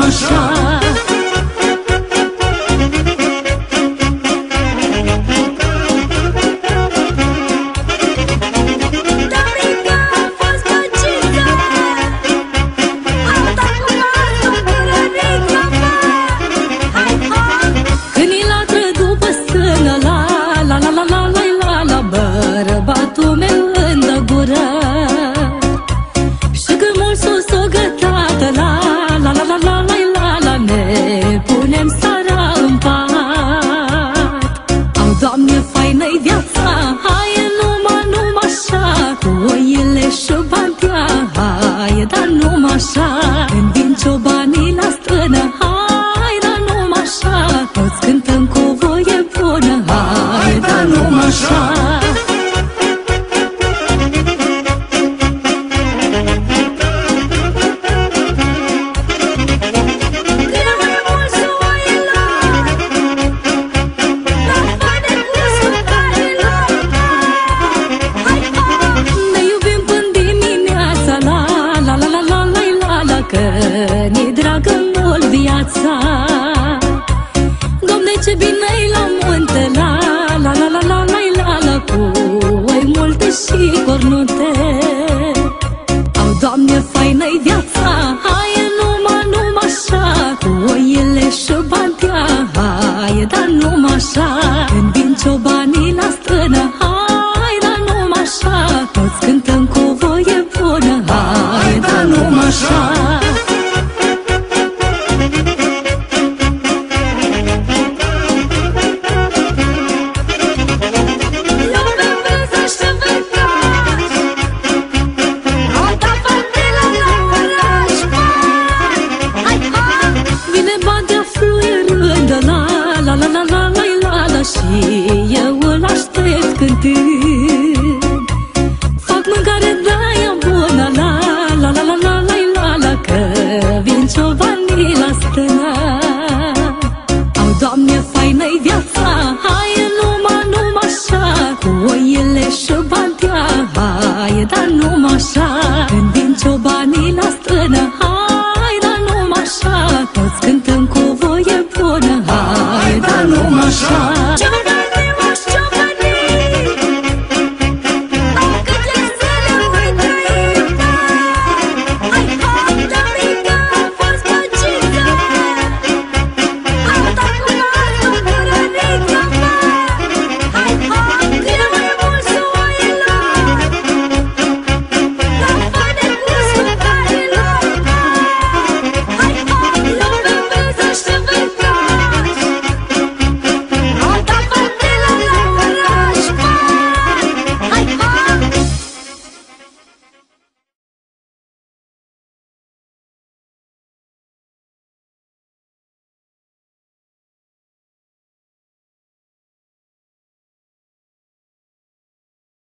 așa. Bărbatul meu îndă gură și când mult sus o gătată, la la la la la la la la, ne punem seara în pat. Au, Doamne, faină-i viața, hai numai așa, cu oile și bantea, hai, dar numai așa. Când vin ciobanii la strână, hai, dar numai așa, toți cântăm cu voie bună, hai, dar numai așa. Că-ni dragă mult viața. Doamne, ce bine-i la munte, la la la la la la la la, cu oi multe și cornute.